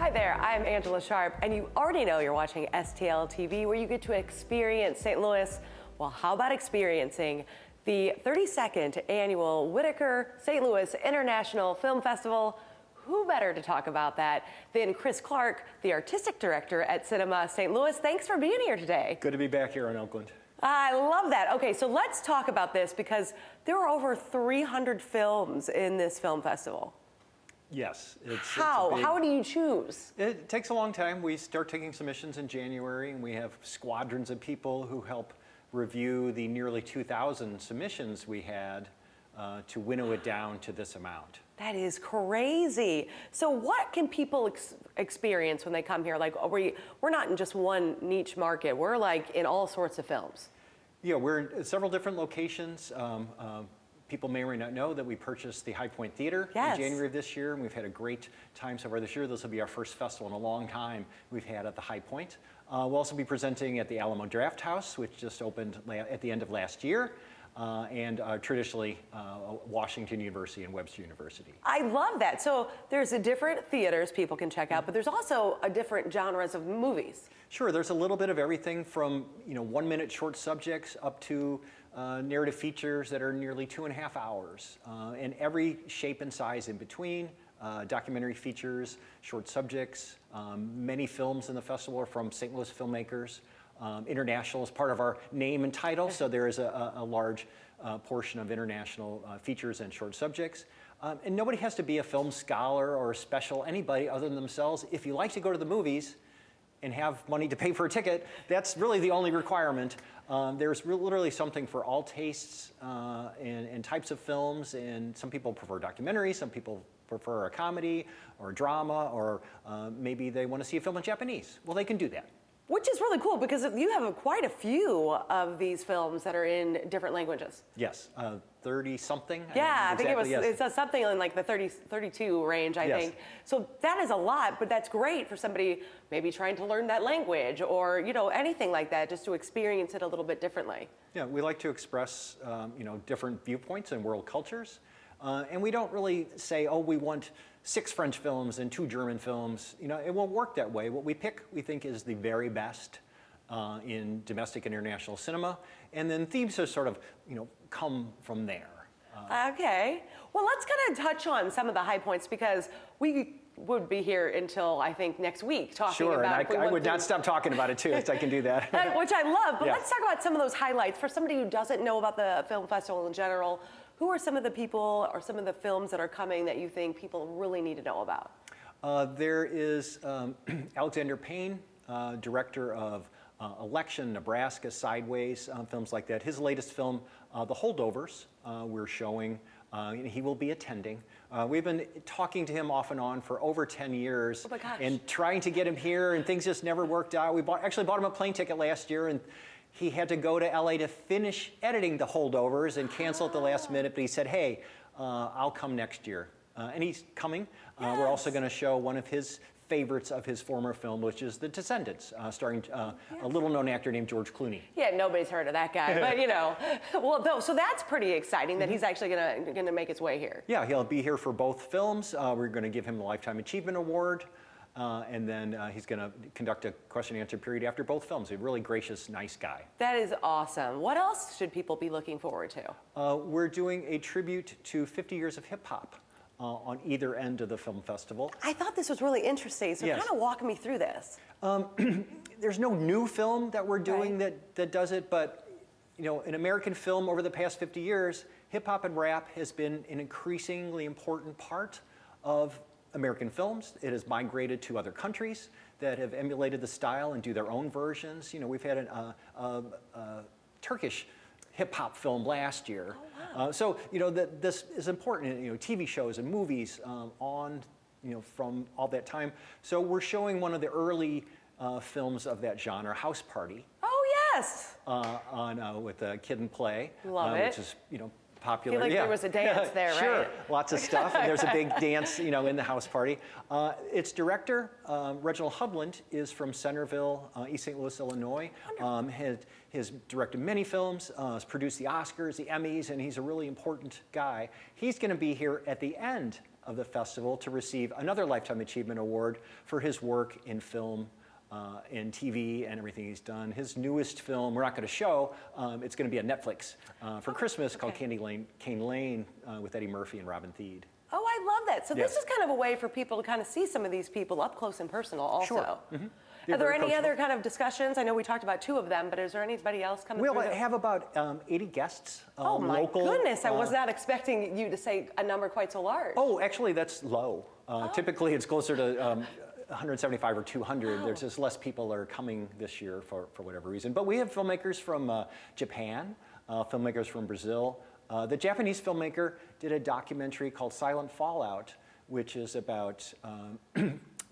Hi there, I'm Angela Sharp, and you already know you're watching STL TV, where you get to experience St. Louis. Well, how about experiencing the 32nd annual Whitaker St. Louis International Film Festival? Who better to talk about that than Chris Clark, the artistic director at Cinema St. Louis. Thanks for being here today. Good to be back here in Oakland. I love that. Okay, so let's talk about this because there are over 300 films in this film festival. Yes. How do you choose? It takes a long time. We start taking submissions in January, and we have squadrons of people who help review the nearly 2,000 submissions we had to winnow it down to this amount. That is crazy. So what can people experience when they come here? Like, we're not in just one niche market. We're like in all sorts of films. Yeah, we're in several different locations. People may or may not know that we purchased the High Point Theater in January of this year, and we've had a great time so far this year. This will be our first festival in a long time we've had at the High Point. We'll also be presenting at the Alamo Draft House, which just opened at the end of last year. And traditionally Washington University and Webster University. I love that. So there's a different theaters people can check out, but there's also a different genres of movies. Sure, there's a little bit of everything from 1-minute short subjects up to narrative features that are nearly 2.5 hours, and every shape and size in between. Documentary features, short subjects. Many films in the festival are from St. Louis filmmakers. International is part of our name and title, so there is a large portion of international features and short subjects. And nobody has to be a film scholar or anybody other than themselves. If you like to go to the movies and have money to pay for a ticket, that's really the only requirement. There's literally something for all tastes and types of films, and some people prefer documentaries, some people prefer a comedy or a drama, or maybe they want to see a film in Japanese. Well, they can do that. Which is really cool because you have quite a few of these films that are in different languages. Yes, 30-something. Yeah, I think it's something in like the 32 range, I think. So that is a lot, but that's great for somebody maybe trying to learn that language or anything like that, just to experience it a little bit differently. Yeah, we like to express different viewpoints and world cultures. And we don't really say, oh, we want 6 French films and 2 German films. It won't work that way. What we pick, we think, is the very best in domestic and international cinema. And then themes are sort of, come from there. Okay. Well, let's kind of touch on some of the high points because we would be here until, I think, next week talking about Sure, and I would not stop talking about it, too, if I can do that. Which I love. But let's talk about some of those highlights. For somebody who doesn't know about the film festival in general, who are some of the people or some of the films that are coming that you think people really need to know about? There is Alexander Payne, director of Election, Nebraska, Sideways, films like that. His latest film, The Holdovers, we're showing. He will be attending. We've been talking to him off and on for over 10 years and trying to get him here, and things just never worked out. We actually bought him a plane ticket last year, and he had to go to LA to finish editing The Holdovers and cancel at the last minute, but he said, hey, I'll come next year. And he's coming. We're also going to show one of his favorites of his former film, which is The Descendants, starring a little-known actor named George Clooney. Yeah, nobody's heard of that guy, but well, so that's pretty exciting that he's actually going to make his way here. Yeah, he'll be here for both films. We're going to give him the Lifetime Achievement Award. And then he's going to conduct a question and answer period after both films. A really gracious, nice guy. That is awesome. What else should people be looking forward to? We're doing a tribute to 50 years of hip hop on either end of the film festival. I thought this was really interesting, so kind of walk me through this. There's no new film that we're doing that does it, but in American film over the past 50 years, hip hop and rap has been an increasingly important part of American films. It has migrated to other countries that have emulated the style and do their own versions. We've had a Turkish hip-hop film last year. Oh, wow. So this is important. TV shows and movies on from all that time. So we're showing one of the early films of that genre, House Party. Oh yes. With Kid and Play. Love it. Which is popular. I feel like there was a dance there, right? Sure, lots of stuff, and there's a big dance, in the House Party. Its director, Reginald Hudlin, is from Centerville, East St. Louis, Illinois. Has directed many films, has produced the Oscars, the Emmys, and he's a really important guy. He's going to be here at the end of the festival to receive another Lifetime Achievement Award for his work in film and TV and everything he's done. His newest film, we're not going to show, it's going to be on Netflix for Christmas, called Cane Lane with Eddie Murphy and Robin Thede. Oh, I love that. So Yes. this is kind of a way for people to kind of see some of these people up close and personal also. Sure. Are there very any personal. other kind of discussions? I know we talked about 2 of them, but is there anybody else coming We'll through? that- have about 80 guests, Oh my local. goodness, I was not expecting you to say a number quite so large. Oh, actually, that's low. Typically, it's closer to 175 or 200. Wow. There's just less people are coming this year for whatever reason. But we have filmmakers from Japan, filmmakers from Brazil. The Japanese filmmaker did a documentary called Silent Fallout, which is about,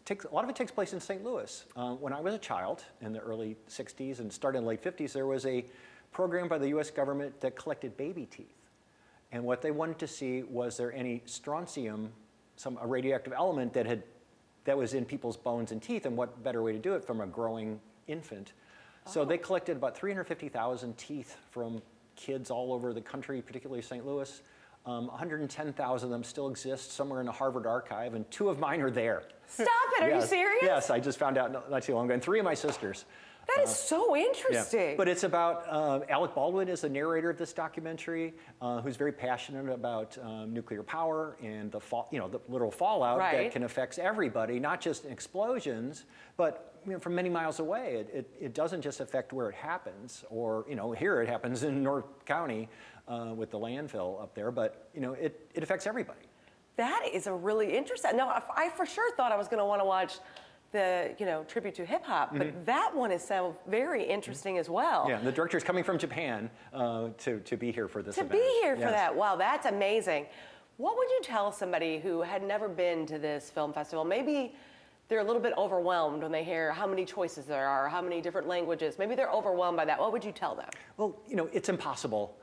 a lot of it takes place in St. Louis. When I was a child in the early 60s and started in the late 50s, there was a program by the US government that collected baby teeth. And what they wanted to see was there any strontium, a radioactive element that was in people's bones and teeth, and what better way to do it from a growing infant. So they collected about 350,000 teeth from kids all over the country, particularly St. Louis. 110,000 of them still exist somewhere in the Harvard archive, and 2 of mine are there. Stop it, are you Yes. serious? Yes, I just found out not too long ago, and 3 of my sisters. That is so interesting. But it's about Alec Baldwin is the narrator of this documentary, who's very passionate about nuclear power and the literal fallout Right. that can affect everybody, not just in explosions, but from many miles away. It doesn't just affect where it happens, or here it happens in North County with the landfill up there, but it affects everybody. That is a really interesting. Now, I for sure thought I was going to want to watch the tribute to hip hop, but that one is so very interesting as well. Yeah, the director's coming from Japan to be here for this To event. be here for Yes. that, wow, that's amazing. What would you tell somebody who had never been to this film festival? Maybe they're a little bit overwhelmed when they hear how many choices there are, how many different languages. Maybe they're overwhelmed by that. What would you tell them? Well, it's impossible.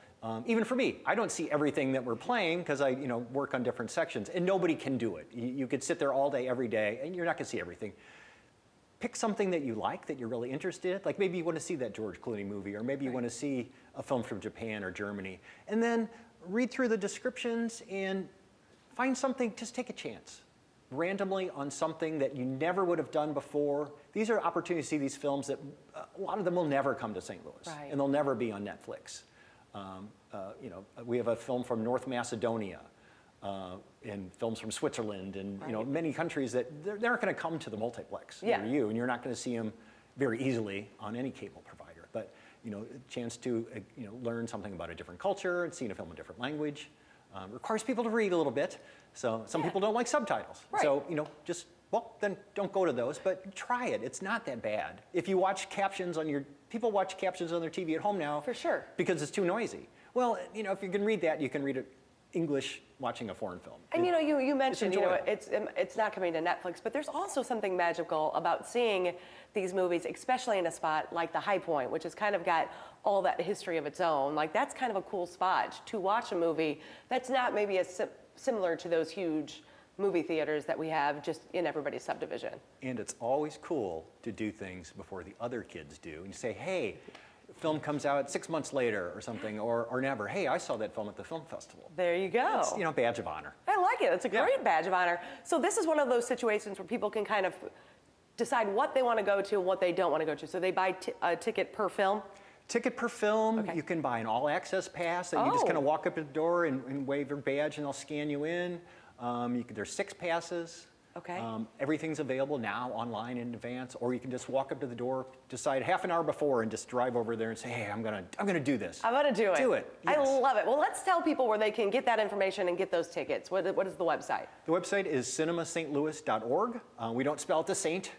Even for me, I don't see everything that we're playing because I, work on different sections, and nobody can do it. You could sit there all day, every day, and you're not going to see everything. Pick something that you like, that you're really interested in. Like maybe you want to see that George Clooney movie, or maybe you want to see a film from Japan or Germany, and then read through the descriptions and find something. Just take a chance, randomly on something that you never would have done before. These are opportunities to see these films that a lot of them will never come to St. Louis, Right. and they'll never be on Netflix. We have a film from North Macedonia, and films from Switzerland, and Right. many countries that they're not going to come to the multiplex Yeah. near you, and you're not going to see them very easily on any cable provider. But a chance to learn something about a different culture and seeing a film in a different language requires people to read a little bit. So some people don't like subtitles. Right. So then don't go to those, but try it. It's not that bad. If you watch captions people watch captions on their TV at home now. For sure. Because it's too noisy. Well, if you can read that, you can read it English watching a foreign film. And you mentioned enjoyable. it's not coming to Netflix, but there's also something magical about seeing these movies, especially in a spot like the High Point, which has kind of got all that history of its own. Like that's kind of a cool spot to watch a movie that's not maybe as similar to those huge movie theaters that we have just in everybody's subdivision. And it's always cool to do things before the other kids do. And you say, hey, film comes out 6 months later or something, or never. Hey, I saw that film at the film festival. There you go. It's, badge of honor. I like it. It's a Yeah. great badge of honor. So this is one of those situations where people can kind of decide what they want to go to and what they don't want to go to. So they buy a ticket per film. Ticket per film. Okay. You can buy an all-access pass that you just Oh. kind of walk up to the door and wave your badge, and they'll scan you in. There's 6 passes. Okay. Everything's available now online in advance, or you can just walk up to the door, decide half an hour before, and just drive over there and say, "Hey, I'm gonna do this." I'm going to do it. Do it. I Yes. love it. Well, let's tell people where they can get that information and get those tickets. What is the website? The website is cinemastlouis.org. We don't spell it the saint,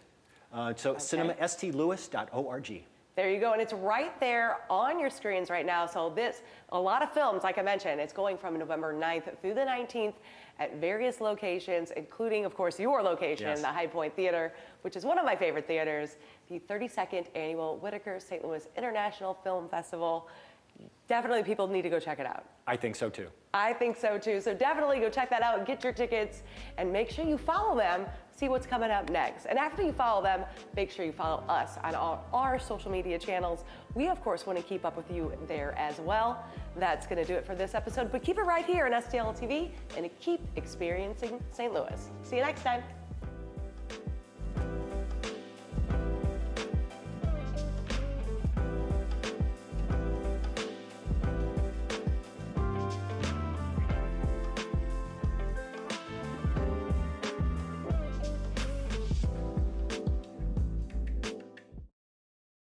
so cinemastlouis.org. There you go, and it's right there on your screens right now. So a lot of films, like I mentioned, it's going from November 9th through the 19th at various locations, including, of course, your location, Yes. the High Point Theater, which is one of my favorite theaters, the 32nd Annual Whitaker St. Louis International Film Festival. Definitely people need to go check it out. I think so too. I think so too. So definitely go check that out, get your tickets, and make sure you follow them, see what's coming up next. And after you follow them, make sure you follow us on all our social media channels. We, of course, want to keep up with you there as well. That's going to do it for this episode, but keep it right here on STL TV and keep experiencing St. Louis. See you next time.